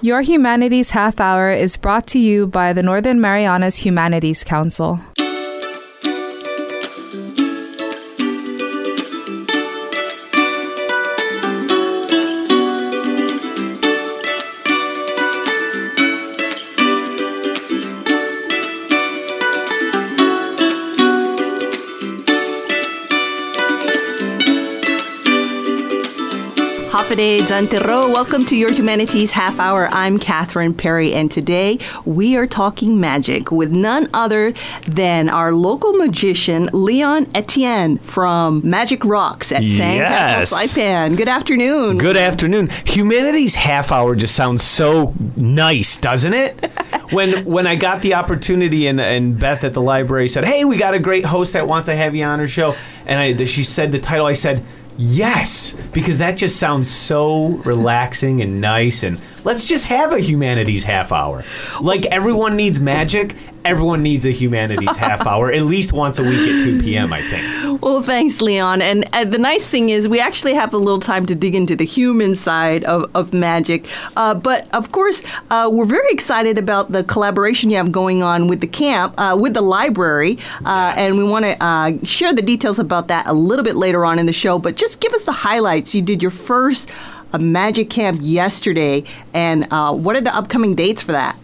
Your Humanities Half Hour is brought to you by the Northern Marianas Humanities Council. Hafide Zantero. Welcome to Your Humanities Half Hour. I'm Catherine Perry, and today we are talking magic with none other than our local magician, Leon Entienne from Magic Rocks at Sandcastle Saipan. Good afternoon. Good afternoon. Humanities Half Hour just sounds so nice, doesn't it? When I got the opportunity and Beth at the library said, hey, we got a great host that wants to have you on her show, and she said the title, I said, yes, because that just sounds so relaxing and nice, and let's just have a Humanities Half Hour. Like everyone needs magic, everyone needs a Humanities Half Hour, at least once a week at 2 p.m., I think. Well, thanks, Leon. And the nice thing is we actually have a little time to dig into the human side of magic. But, of course, we're very excited about the collaboration you have going on with the camp, with the library. Yes. And we want to share the details about that a little bit later on in the show. But just give us the highlights. You did your first magic camp yesterday. And what are the upcoming dates for that?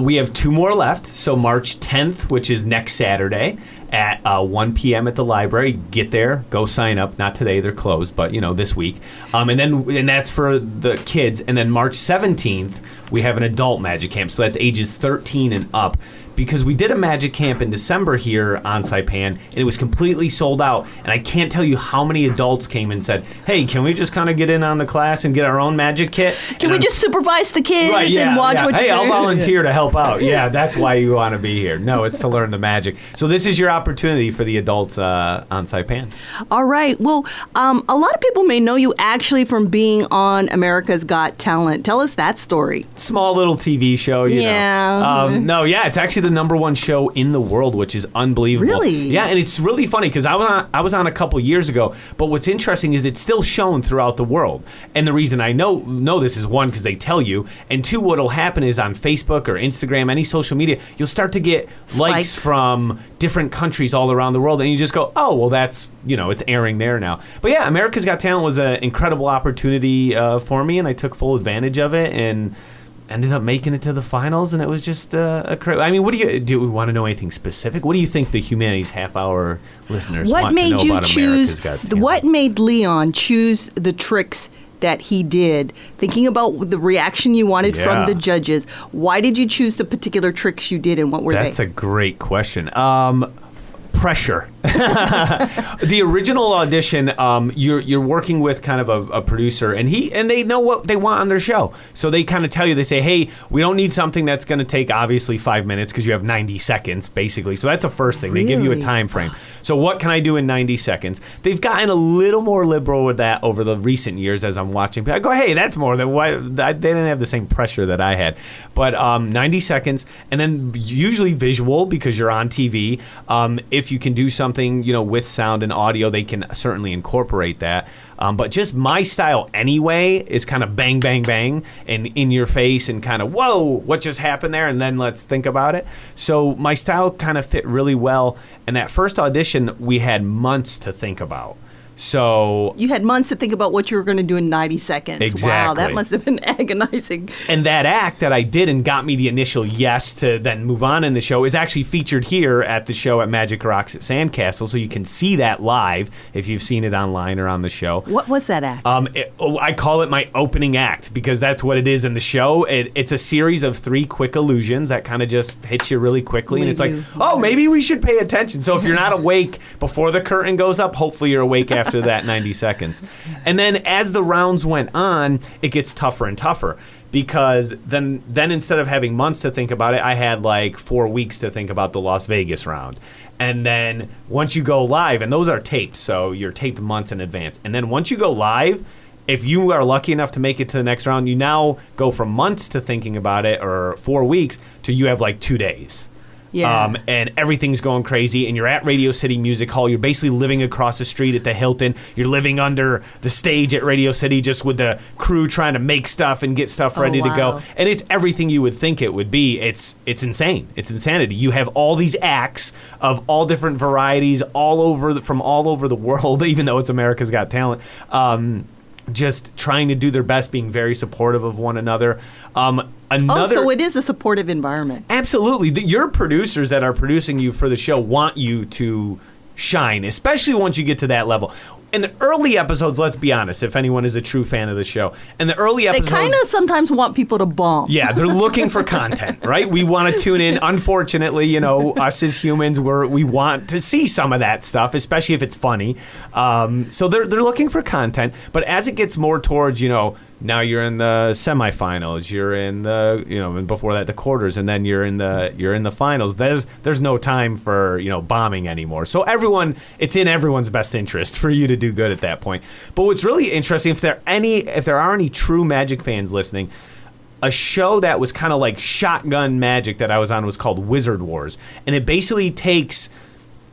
We have 2 more left. So March 10th, which is next Saturday, at 1 p.m. at the library. Get there, go sign up. Not today, they're closed, but this week. And that's for the kids. And then March 17th, we have an adult magic camp. So that's ages 13 and up. Because we did a magic camp in December here on Saipan, and it was completely sold out. And I can't tell you how many adults came and said, hey, can we just kind of get in on the class and get our own magic kit? Can we just supervise the kids and watch what you're doing? Hey, I'll volunteer to help out. Yeah, that's why you want to be here. No, it's to learn the magic. So this is your opportunity for the adults on Saipan. All right. Well, a lot of people may know you actually from being on America's Got Talent. Tell us that story. Small little TV show, you know. It's actually the #1 show in the world, which is unbelievable. Really? Yeah, and it's really funny because I was on a couple years ago, but what's interesting is it's still shown throughout the world. And the reason I know this is, 1, because they tell you, and 2, what'll happen is on Facebook or Instagram, any social media, you'll start to get likes from different countries all around the world, and you just go, oh, well, that's, it's airing there now. But yeah, America's Got Talent was an incredible opportunity for me, and I took full advantage of it, and ended up making it to the finals, and it was just a crazy. I mean, do we want to know anything specific? What do you think the Humanities Half Hour listeners want to know about America's Got Talent? What made Leon choose the tricks that he did? Thinking about the reaction you wanted from the judges, why did you choose the particular tricks you did, and what were they? That's a great question. Pressure. The original audition, you're working with kind of a producer, and they know what they want on their show. So they kind of tell you, they say, hey, we don't need something that's going to take obviously 5 minutes because you have 90 seconds basically. So that's the first thing. They give you a time frame. So what can I do in 90 seconds? They've gotten a little more liberal with that over the recent years as I'm watching. I go, hey, that's more than why they didn't have the same pressure that I had. But 90 seconds, and then usually visual because you're on TV. If you can do something, with sound and audio, they can certainly incorporate that. But just my style anyway is kind of bang, bang, bang, and in your face and kind of, whoa, what just happened there? And then let's think about it. So my style kind of fit really well. And that first audition, we had months to think about. So you had months to think about what you were going to do in 90 seconds. Exactly. Wow, that must have been agonizing. And that act that I did and got me the initial yes to then move on in the show is actually featured here at the show at Magic Rocks at Sandcastle, so you can see that live if you've seen it online or on the show. What was that act? I call it my opening act because that's what it is in the show. It's a series of 3 quick illusions that kind of just hits you really quickly, and it's like, oh, maybe we should pay attention. So if you're not awake before the curtain goes up, hopefully you're awake after that 90 seconds. And then as the rounds went on, it gets tougher and tougher because then instead of having months to think about it, I had like 4 weeks to think about the Las Vegas round. And then once you go live, and those are taped, so you're taped months in advance. And then once you go live, if you are lucky enough to make it to the next round, you now go from months to thinking about it, or 4 weeks, to you have like 2 days. Yeah. And everything's going crazy, and you're at Radio City Music Hall. You're basically living across the street at the Hilton. You're living under the stage at Radio City, just with the crew trying to make stuff and get stuff ready to go. And it's everything you would think it would be. It's insane. It's insanity. You have all these acts of all different varieties, from all over the world, even though it's America's Got Talent. Just trying to do their best, being very supportive of one another. So it is a supportive environment. Absolutely. Your producers that are producing you for the show want you to shine, especially once you get to that level. In the early episodes, let's be honest, if anyone is a true fan of the show, in the early episodes... They kind of sometimes want people to bomb. Yeah, they're looking for content, right? We want to tune in. Unfortunately, us as humans, we want to see some of that stuff, especially if it's funny. So they're looking for content. But as it gets more towards, now you're in the semifinals, you're in the, and before that the quarters, and then you're in the finals. There's no time for bombing anymore. So it's in everyone's best interest for you to do good at that point. But what's really interesting, if there are any true Magic fans listening, a show that was kind of like Shotgun Magic that I was on was called Wizard Wars, and it basically takes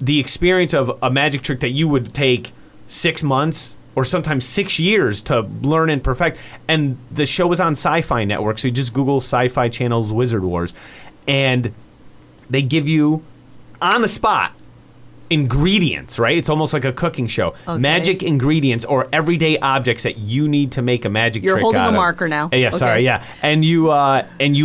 the experience of a magic trick that you would take 6 months or sometimes 6 years to learn and perfect. And the show was on Sci-Fi Network, so you just Google Sci-Fi Channel's Wizard Wars, and they give you, on the spot, ingredients, right? It's almost like a cooking show. Okay. Magic ingredients or everyday objects that you need to make a magic trick out of. You're holding a marker now. Yeah, sorry, yeah. And you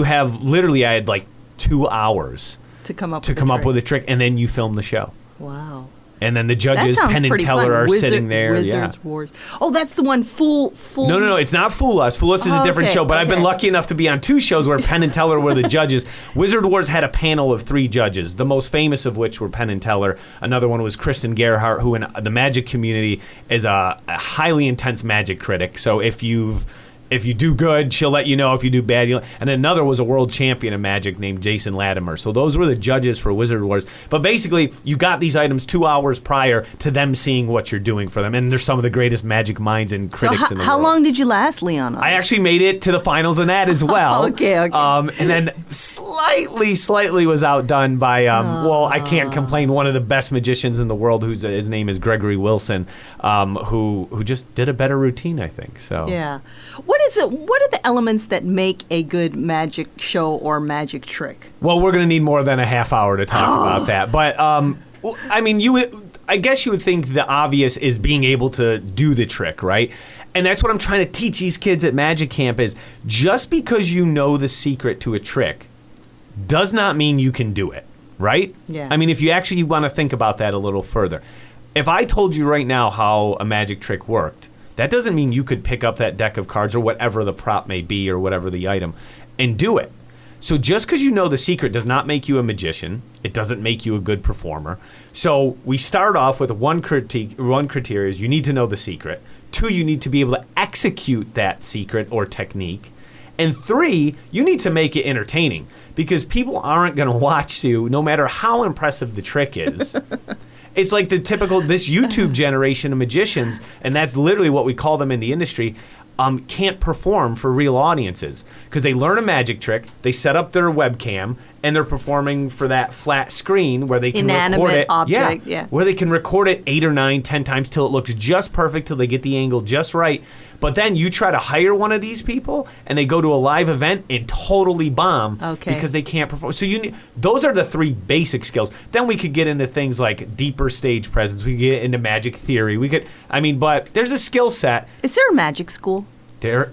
have literally, I had like 2 hours to come up with a trick, and then you film the show. Wow. And then the judges, Penn and Teller, are sitting there. Wizards Wars. Oh, that's the one. Fool. No, it's not Fool Us. Fool Us is a different show. But I've been lucky enough to be on 2 shows where Penn and Teller were the judges. Wizard Wars had a panel of 3 judges, the most famous of which were Penn and Teller. Another one was Kristen Gerhardt, who in the magic community is a highly intense magic critic. So if you do good, she'll let you know. If you do bad, and another was a world champion of magic named Jason Latimer. So those were the judges for Wizard Wars. But basically, you got these items 2 hours prior to them seeing what you're doing for them. And they're some of the greatest magic minds and critics in the world. How long did you last, Leon? I actually made it to the finals in that as well. Okay. And then slightly was outdone by, I can't complain, one of the best magicians in the world, his name is Gregory Wilson, who just did a better routine, I think. So yeah. What are the elements that make a good magic show or magic trick? Well, we're going to need more than a half hour to talk about that. But, I guess you would think the obvious is being able to do the trick, right? And that's what I'm trying to teach these kids at Magic Camp is just because you know the secret to a trick does not mean you can do it, right? Yeah. I mean, if you actually want to think about that a little further. If I told you right now how a magic trick worked, that doesn't mean you could pick up that deck of cards or whatever the prop may be or whatever the item and do it. So just because you know the secret does not make you a magician. It doesn't make you a good performer. So we start off with one criteria is you need to know the secret. 2, you need to be able to execute that secret or technique. And 3, you need to make it entertaining because people aren't going to watch you no matter how impressive the trick is. It's like this YouTube generation of magicians, and that's literally what we call them in the industry, can't perform for real audiences because they learn a magic trick, they set up their webcam, and they're performing for that flat screen where they can record it. Object, where they can record it 8 or 9, 10 times till it looks just perfect, till they get the angle just right. But then you try to hire one of these people, and they go to a live event and totally bomb because they can't perform. So those are the 3 basic skills. Then we could get into things like deeper stage presence. We could get into magic theory. But there's a skill set. Is there a magic school? There,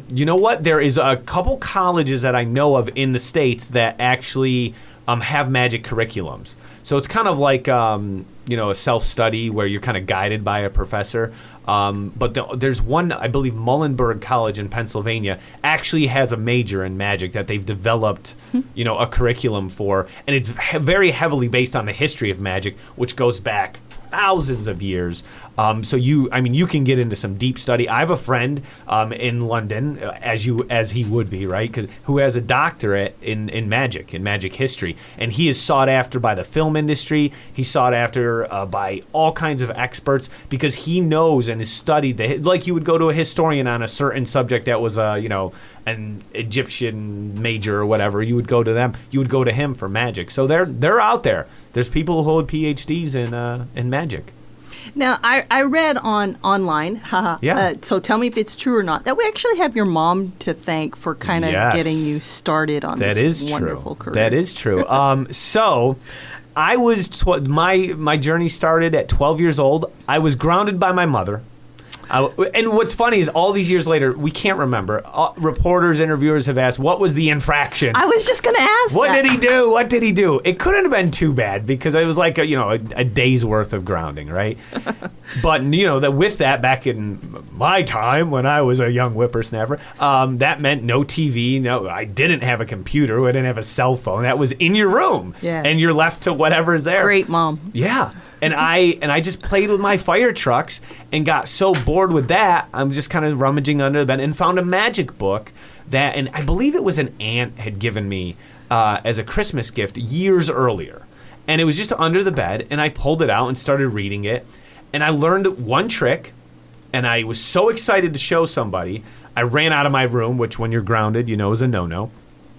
you know what? There is a couple colleges that I know of in the States that actually have magic curriculums. So it's kind of like a self-study where you're kind of guided by a professor. But there's one, I believe, Muhlenberg College in Pennsylvania actually has a major in magic that they've developed, a curriculum for, and it's very heavily based on the history of magic, which goes back thousands of years. So you can get into some deep study. I have a friend in London, as he would be, right? Who has a doctorate in magic history, and he is sought after by the film industry. He's sought after by all kinds of experts because he knows and has studied like you would go to a historian on a certain subject that was an Egyptian major or whatever, you would go to them. You would go to him for magic. So they're out there. There's people who hold PhDs in magic. Now, I read online, so tell me if it's true or not, that we actually have your mom to thank for kind of getting you started on this wonderful career. That is true. So I was, my journey started at 12 years old. I was grounded by my mother. And what's funny is all these years later, we can't remember. Reporters, interviewers have asked, what was the infraction? I was just going to ask What did he do? What did he do? It couldn't have been too bad because it was like a day's worth of grounding, right? But, with that, back in my time when I was a young whippersnapper, that meant no TV. No, I didn't have a computer. I didn't have a cell phone. That was in your room. Yeah. And you're left to whatever's there. Great mom. Yeah. And I just played with my fire trucks and got so bored with that, I'm just kind of rummaging under the bed and found a magic book and I believe it was an aunt had given me as a Christmas gift years earlier. And it was just under the bed, and I pulled it out and started reading it. And I learned one trick, and I was so excited to show somebody. I ran out of my room, which when you're grounded, is a no-no.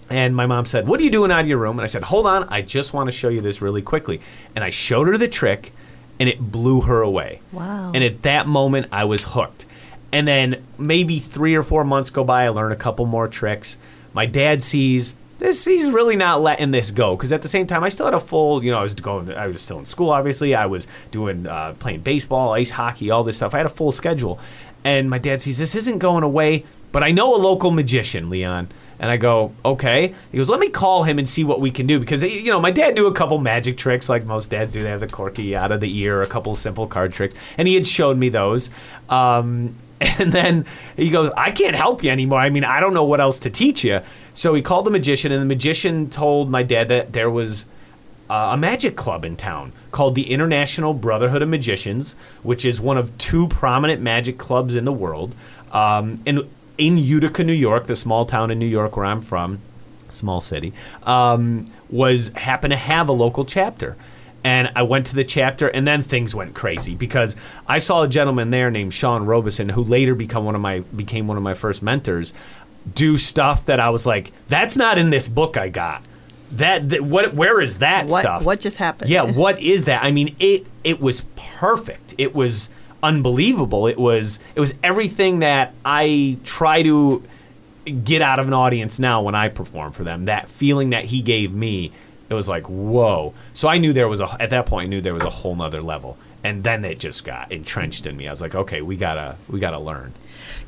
And my mom said, "What are you doing out of your room?" And I said, "Hold on, I just want to show you this really quickly." And I showed her the trick, and it blew her away. Wow. And at that moment, I was hooked. And then maybe 3 or 4 months go by, I learn a couple more tricks. My dad sees this, he's really not letting this go. Because at the same time, I still had a full, I was still in school, obviously. I was doing, playing baseball, ice hockey, all this stuff. I had a full schedule. And my dad sees, this isn't going away, but I know a local magician, Leon. And I go, okay. He goes, let me call him and see what we can do. Because, my dad knew a couple magic tricks like most dads do. They have the corky out of the ear, a couple simple card tricks. And he had showed me those. And then he goes, I can't help you anymore. I mean, I don't know what else to teach you. So he called the magician, and the magician told my dad that there was a magic club in town called the International Brotherhood of Magicians, which is one of 2 prominent magic clubs in the world. And in Utica, New York, the small town in New York where I'm from, small city, happened to have a local chapter. And I went to the chapter, and then things went crazy because I saw a gentleman there named Sean Robeson, who later became one of my first mentors, do stuff that I was like, that's not in this book I got. Where is that stuff? What just happened? Yeah, what is that? I mean, it was perfect. It was unbelievable. It was everything that I try to get out of an audience now when I perform for them. That feeling that he gave me, it was like, whoa. So I knew at that point I knew there was a whole nother level. And then it just got entrenched in me. I was like, okay, we gotta learn.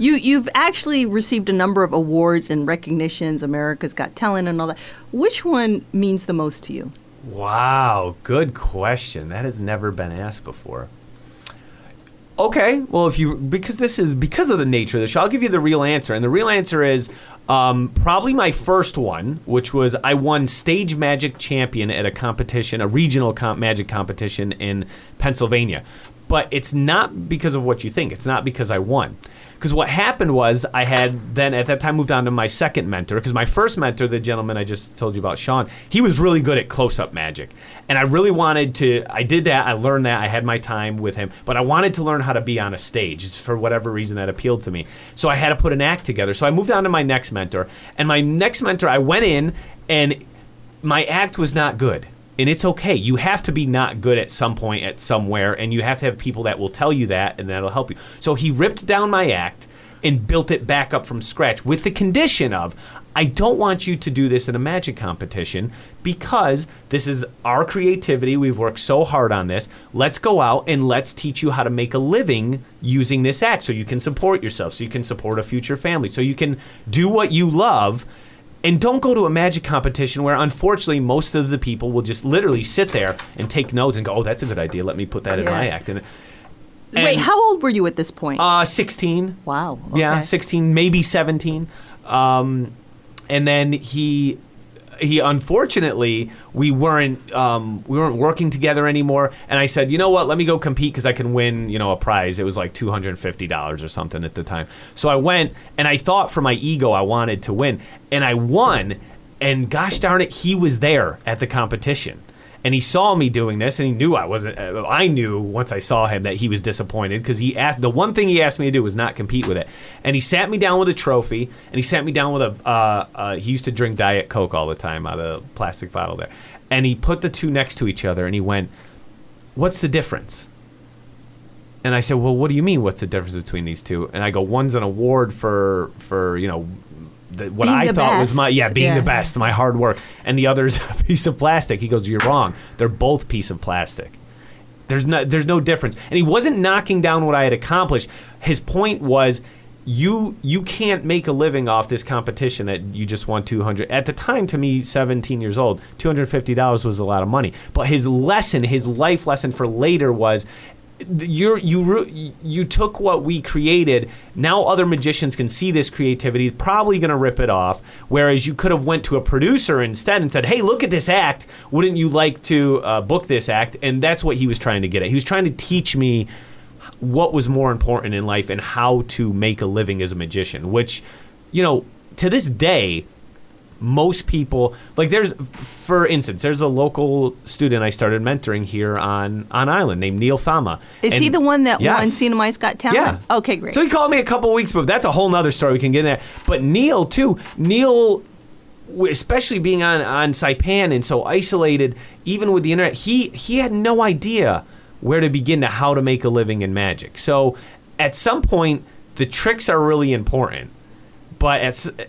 You've actually received a number of awards and recognitions, America's Got Talent and all that. Which one means the most to you? Wow, good question. That has never been asked before. Okay, well, because of the nature of the show, I'll give you the real answer. And the real answer is probably my first one, which was I won Stage Magic Champion at a regional magic competition in Pennsylvania. But it's not because of what you think. It's not because I won. Because what happened was I had then at that time moved on to my second mentor. Because my first mentor, the gentleman I just told you about, Sean, he was really good at close-up magic. And I really wanted to, I did that, I learned that, I had my time with him. But I wanted to learn how to be on a stage. It's for whatever reason that appealed to me. So I had to put an act together. So I moved on to my next mentor. And my next mentor, I went in and my act was not good. And it's okay. You have to be not good at some point at somewhere, and you have to have people that will tell you that, and that'll help you. So he ripped down my act and built it back up from scratch with the condition of, I don't want you to do this in a magic competition because this is our creativity. We've worked so hard on this. Let's go out and let's teach you how to make a living using this act so you can support yourself, so you can support a future family, so you can do what you love. And don't go to a magic competition where, unfortunately, most of the people will just literally sit there and take notes and go, oh, that's a good idea. Let me put that in my act. And wait, how old were you at this point? 16. Wow. Okay. Yeah, 16, maybe 17. And then he unfortunately, we weren't working together anymore. And I said, you know what? Let me go compete because I can win, a prize. It was like $250 or something at the time. So I went, and I thought for my ego I wanted to win, and I won. And gosh darn it, he was there at the competition. And he saw me doing this, and he knew I wasn't. I knew once I saw him that he was disappointed because he asked. The one thing he asked me to do was not compete with it. And he sat me down with a trophy, and he sat me down with he used to drink Diet Coke all the time out of a plastic bottle there. And he put the two next to each other, and he went, "What's the difference?" And I said, "Well, what do you mean? What's the difference between these two?" And I go, "One's an award for what being I the thought was best. being the best, my hard work, and the other's a piece of plastic." He goes, "You're wrong. They're both piece of plastic. There's no difference." And he wasn't knocking down what I had accomplished. His point was, you can't make a living off this competition that you just won 200. At the time, to me, 17 years old, $250 was a lot of money. But his life lesson for later was, you took what we created. Now other magicians can see this creativity, probably going to rip it off. Whereas you could have went to a producer instead and said, "Hey, look at this act. Wouldn't you like to book this act?" And that's what he was trying to get at. He was trying to teach me what was more important in life and how to make a living as a magician. Which, to this day, most people, like for instance, there's a local student I started mentoring here on Island named Neil Fama. Is he the one that won Cinemai's Got Talent? Yeah. Okay, great. So he called me a couple weeks, but that's a whole nother story we can get in there. But Neil, especially being on Saipan and so isolated, even with the internet, he had no idea where to begin to how to make a living in magic. So at some point, the tricks are really important. But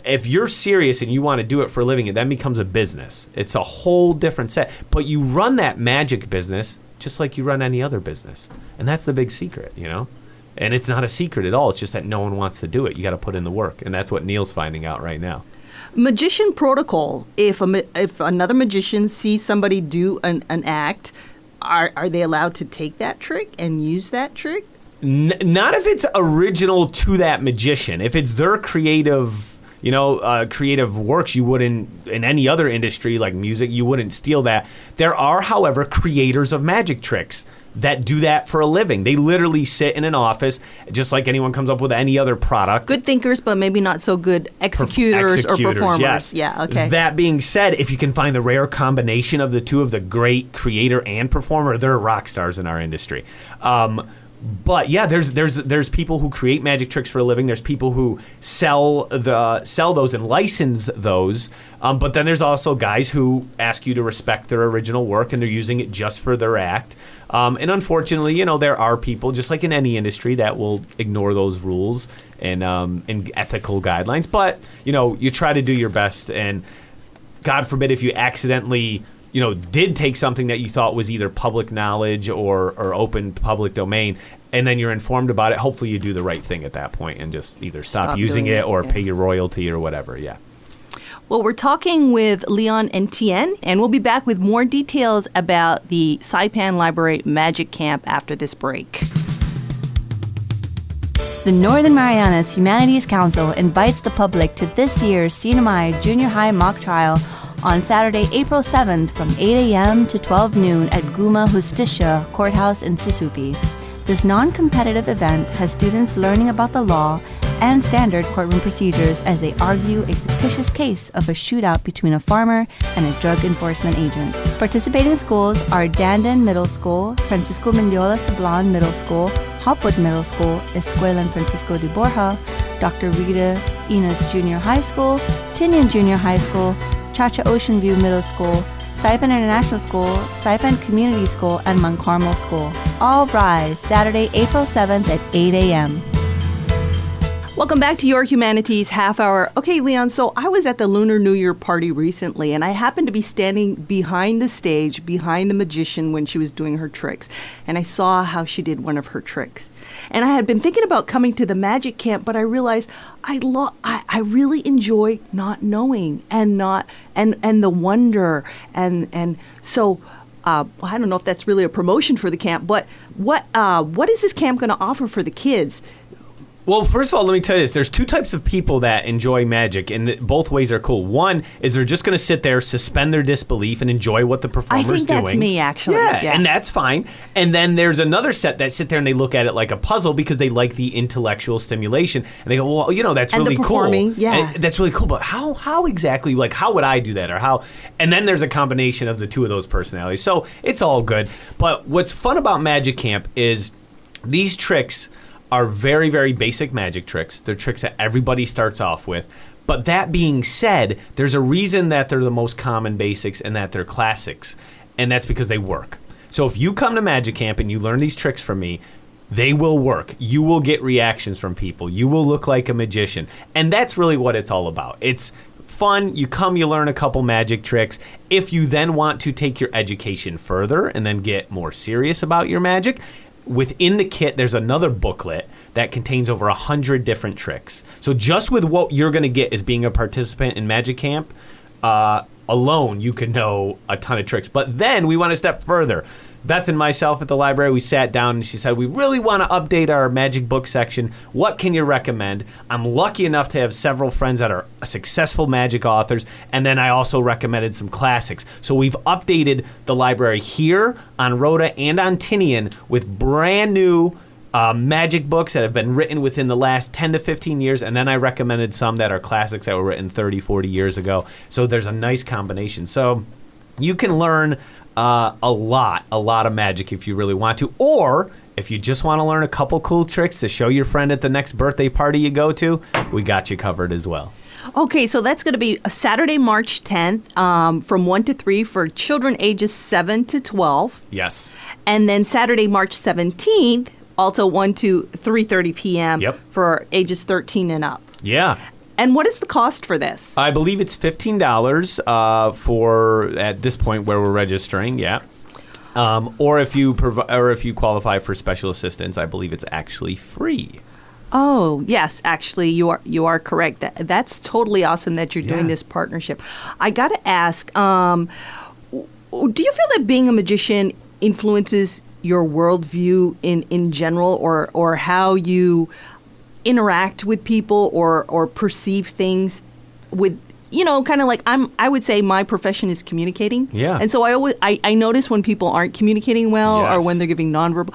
if you're serious and you want to do it for a living, it then becomes a business. It's a whole different set. But you run that magic business just like you run any other business. And that's the big secret, And it's not a secret at all. It's just that no one wants to do it. You got to put in the work. And that's what Neil's finding out right now. Magician protocol. If another magician sees somebody do an act, are they allowed to take that trick and use that trick? Not if it's original to that magician. If it's their creative works, you wouldn't, in any other industry like music, you wouldn't steal that. There are, however, creators of magic tricks that do that for a living. They literally sit in an office, just like anyone comes up with any other product. Good thinkers, but maybe not so good executors or performers. Yes. Yeah, okay. That being said, if you can find the rare combination of the two, of the great creator and performer, they're rock stars in our industry. But yeah, there's people who create magic tricks for a living. There's people who sell those and license those. But then there's also guys who ask you to respect their original work and they're using it just for their act. And unfortunately, there are people, just like in any industry, that will ignore those rules and ethical guidelines. But you try to do your best, and God forbid if you accidentally did take something that you thought was either public knowledge or open public domain, and then you're informed about it, hopefully you do the right thing at that point and just either stop using it or pay your royalty or whatever, yeah. Well, we're talking with Leon Entienne, and we'll be back with more details about the Saipan Library Magic Camp after this break. The Northern Marianas Humanities Council invites the public to this year's Cinemai Junior High Mock Trial on Saturday, April 7th from 8 a.m. to 12 noon at Guma Justicia Courthouse in Susupi. This non-competitive event has students learning about the law and standard courtroom procedures as they argue a fictitious case of a shootout between a farmer and a drug enforcement agent. Participating schools are Dandon Middle School, Francisco Mendiola Sablan Middle School, Hopwood Middle School, Escuela Francisco de Borja, Dr. Rita Enos Junior High School, Tinian Junior High School, Chacha Ocean View Middle School, Saipan International School, Saipan Community School, and Mount Carmel School. All rise Saturday, April 7th at 8 a.m. Welcome back to Your Humanities Half Hour. Okay, Leon, so I was at the Lunar New Year party recently, and I happened to be standing behind the stage, behind the magician when she was doing her tricks, and I saw how she did one of her tricks. And I had been thinking about coming to the magic camp, but I realized I really enjoy not knowing and the wonder and so I don't know if that's really a promotion for the camp, but what is this camp going to offer for the kids? Well, first of all, let me tell you this. There's two types of people that enjoy magic, and both ways are cool. One is they're just going to sit there, suspend their disbelief, and enjoy what the performer's doing. I think that's me, actually. Yeah, and that's fine. And then there's another set that sit there and they look at it like a puzzle because they like the intellectual stimulation. And they go, well, that's and really the performing, cool. Yeah. And that's really cool, but how exactly, like, how would I do that? Or how? And then there's a combination of the two of those personalities. So it's all good. But what's fun about Magic Camp is these tricks are very, very basic magic tricks. They're tricks that everybody starts off with. But that being said, there's a reason that they're the most common basics and that they're classics. And that's because they work. So if you come to Magic Camp and you learn these tricks from me, they will work. You will get reactions from people. You will look like a magician. And that's really what it's all about. It's fun. You come, you learn a couple magic tricks. If you then want to take your education further and then get more serious about your magic, within the kit, there's another booklet that contains over 100 different tricks. So just with what you're going to get as being a participant in Magic Camp, alone, you could know a ton of tricks. But then we went a step further. Beth and myself at the library, we sat down and she said, we really want to update our magic book section. What can you recommend? I'm lucky enough to have several friends that are successful magic authors, and then I also recommended some classics. So we've updated the library here on Rhoda and on Entienne with brand new magic books that have been written within the last 10 to 15 years, and then I recommended some that are classics that were written 30, 40 years ago. So there's a nice combination. So you can learn a lot of magic if you really want to, or if you just want to learn a couple cool tricks to show your friend at the next birthday party you go to, we got you covered as well. Okay, so that's going to be a Saturday, March 10th from 1 to 3 for children ages 7 to 12. Yes. And then Saturday, March 17th, also 1 to 3:30 p.m. Yep. for ages 13 and up. Yeah. And what is the cost for this? I believe it's $15 for at this point where we're registering. Yeah. Or if you qualify for special assistance, I believe it's actually free. Oh, yes, actually, you are correct. That's totally awesome that you're doing Yeah. this partnership. I got to ask, do you feel that being a magician influences your worldview in general, or how you interact with people or perceive things with, kind of like I would say my profession is communicating. Yeah. And so I notice when people aren't communicating well or Yes. when they're giving nonverbal.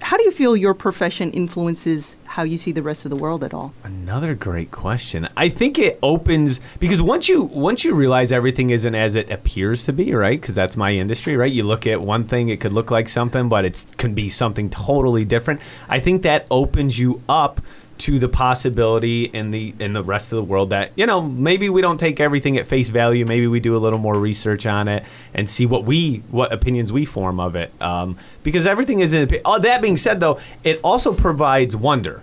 How do you feel your profession influences how you see the rest of the world at all? Another great question. I think it opens, because once you realize everything isn't as it appears to be, right? Because that's my industry, right? You look at one thing, it could look like something, but it can be something totally different. I think that opens you up to the possibility in the rest of the world that, maybe we don't take everything at face value. Maybe we do a little more research on it and see what opinions we form of it. Because everything is that being said, though, it also provides wonder.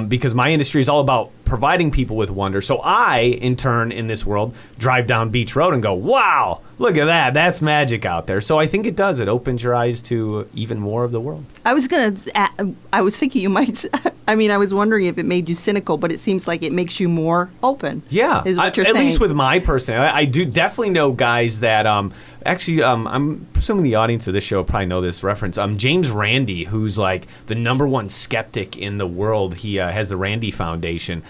Because my industry is all about providing people with wonder. So I, in turn, in this world, drive down Beach Road and go, wow, look at that. That's magic out there. So I think it does. It opens your eyes to even more of the world. I was thinking you might, I was wondering if it made you cynical, but it seems like it makes you more open. Yeah. Is what you're saying. At least with my personality. I do definitely know guys that, actually, I'm assuming the audience of this show probably know this reference. James Randi, who's like the #1 skeptic in the world. He has the Randi Foundation.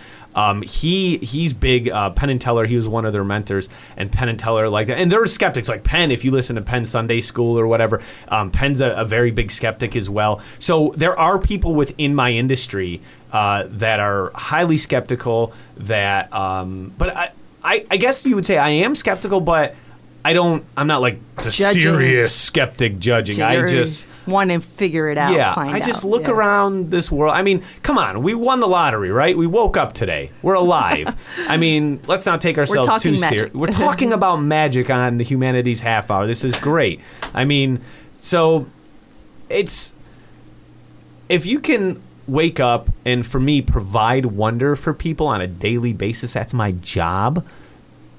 He's big. Penn and Teller, he was one of their mentors, and Penn and Teller like that. And there are skeptics like Penn. If you listen to Penn Sunday School or whatever, Penn's a very big skeptic as well. So there are people within my industry that are highly skeptical. That, but I guess you would say I am skeptical, but I'm not like the Judging. serious skeptic judging. I just want to figure it out. Yeah, find I just out. look around this world. Come on, we won the lottery, right? We woke up today. We're alive. Let's not take ourselves talking too magic. serious. We're talking about magic on the Humanities Half Hour. This is great. So it's, if you can wake up and, for me, provide wonder for people on a daily basis, that's my job.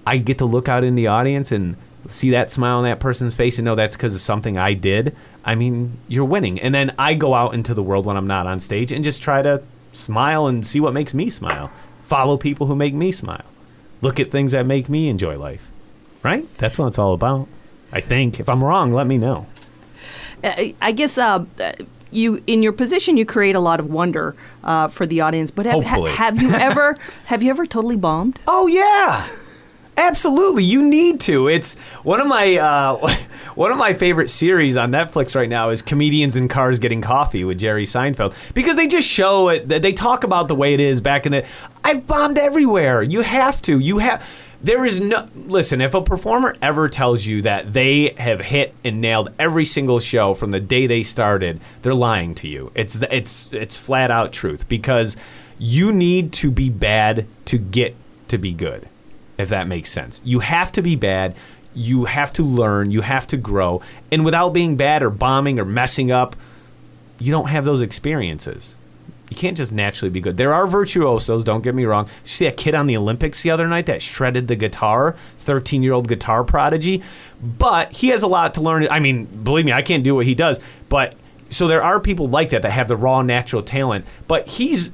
I get to look out in the audience and see that smile on that person's face and know that's because of something I did. You're winning. And then I go out into the world when I'm not on stage and just try to smile and see what makes me smile. Follow people who make me smile. Look at things that make me enjoy life. Right? That's what it's all about. I think. If I'm wrong, let me know. I guess, you in your position, you create a lot of wonder for the audience. But Hopefully. have you ever totally bombed? Oh yeah, absolutely. You need to. It's one of my favorite series on Netflix right now is Comedians in Cars Getting Coffee with Jerry Seinfeld, because they just show it. They talk about the way it is back in the. I've bombed everywhere. You have to. There is no. Listen, if a performer ever tells you that they have hit and nailed every single show from the day they started, they're lying to you. It's flat out truth, because you need to be bad to get to be good, if that makes sense. You have to be bad. You have to learn. You have to grow. And without being bad or bombing or messing up, you don't have those experiences. You can't just naturally be good. There are virtuosos, don't get me wrong. You see that kid on the Olympics the other night that shredded the guitar, 13-year-old guitar prodigy? But he has a lot to learn. I mean, believe me, I can't do what he does. But so there are people like that have the raw natural talent. But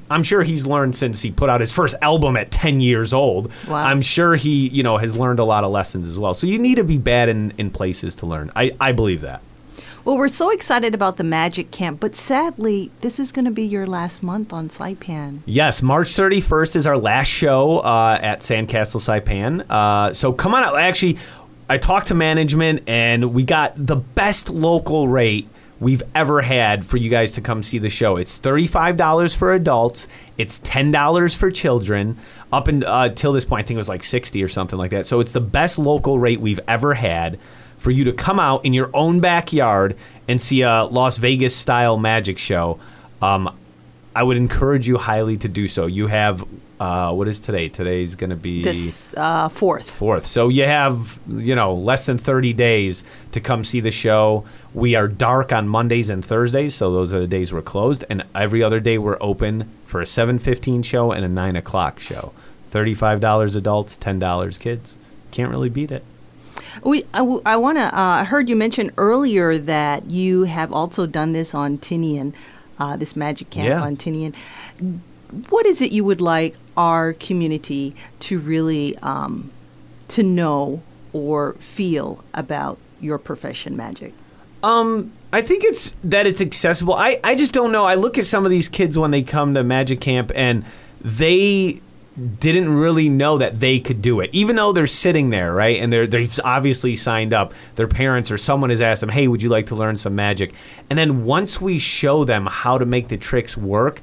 I'm sure he's learned since he put out his first album at 10 years old. Wow. I'm sure he, has learned a lot of lessons as well. So you need to be bad in places to learn. I believe that. Well, we're so excited about the Magic Camp, but sadly, this is going to be your last month on Saipan. Yes, March 31st is our last show at Sandcastle Saipan. So come on out. Actually, I talked to management, and we got the best local rate we've ever had for you guys to come see the show. It's $35 for adults. It's $10 for children. Up until this point, I think it was like $60 or something like that. So it's the best local rate we've ever had for you to come out in your own backyard and see a Las Vegas-style magic show. I would encourage you highly to do so. You have, what is today? Today's going to be... This 4th. 4th. So you have, less than 30 days to come see the show. We are dark on Mondays and Thursdays, so those are the days we're closed. And every other day we're open for a 7:15 show and a 9 o'clock show. $35 adults, $10 kids. Can't really beat it. I want to. I heard you mention earlier that you have also done this on Entienne, this Magic Camp on Entienne. What is it you would like our community to really to know or feel about your profession, magic? I think it's accessible. I just don't know. I look at some of these kids when they come to Magic Camp, and they didn't really know that they could do it, even though they're sitting there, right? And they've obviously signed up. Their parents or someone has asked them, hey, would you like to learn some magic? And then once we show them how to make the tricks work,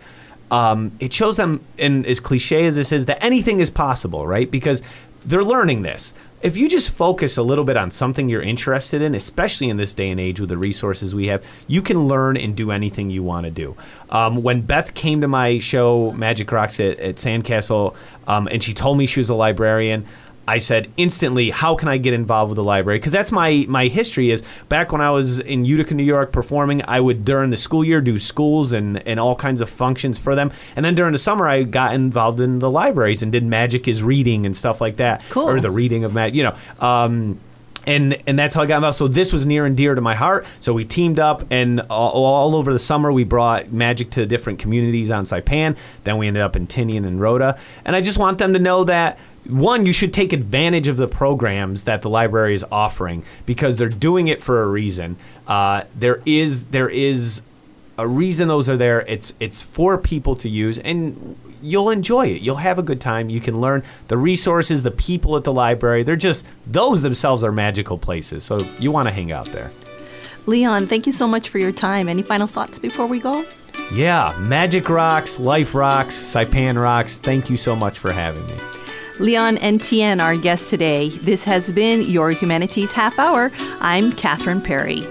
it shows them, and as cliche as this is, that anything is possible, right? Because they're learning this. If you just focus a little bit on something you're interested in, especially in this day and age with the resources we have, you can learn and do anything you want to do. When Beth came to my show, Magic Rocks at Sandcastle, and she told me she was a librarian, I said instantly, how can I get involved with the library? Because that's my history is back when I was in Utica, New York performing, I would during the school year do schools and all kinds of functions for them. And then during the summer, I got involved in the libraries and did Magic is Reading and stuff like that. Cool. Or the reading of magic, And that's how I got involved. So this was near and dear to my heart. So we teamed up, and all over the summer we brought magic to different communities on Saipan. Then we ended up in Entienne and Rhoda. And I just want them to know that, one, you should take advantage of the programs that the library is offering, because they're doing it for a reason. There is a reason those are there. It's for people to use, and you'll enjoy it. You'll have a good time. You can learn the resources, the people at the library. Those themselves are magical places. So you want to hang out there. Leon, thank you so much for your time. Any final thoughts before we go? Yeah, Magic rocks, life rocks, Saipan rocks. Thank you so much for having me. Leon Entienne, our guest today. This has been your Humanities Half Hour. I'm Catherine Perry.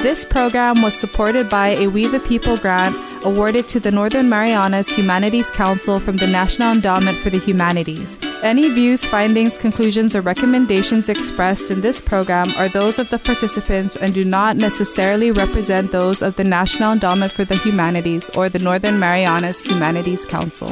This program was supported by a We the People grant awarded to the Northern Marianas Humanities Council from the National Endowment for the Humanities. Any views, findings, conclusions, or recommendations expressed in this program are those of the participants and do not necessarily represent those of the National Endowment for the Humanities or the Northern Marianas Humanities Council.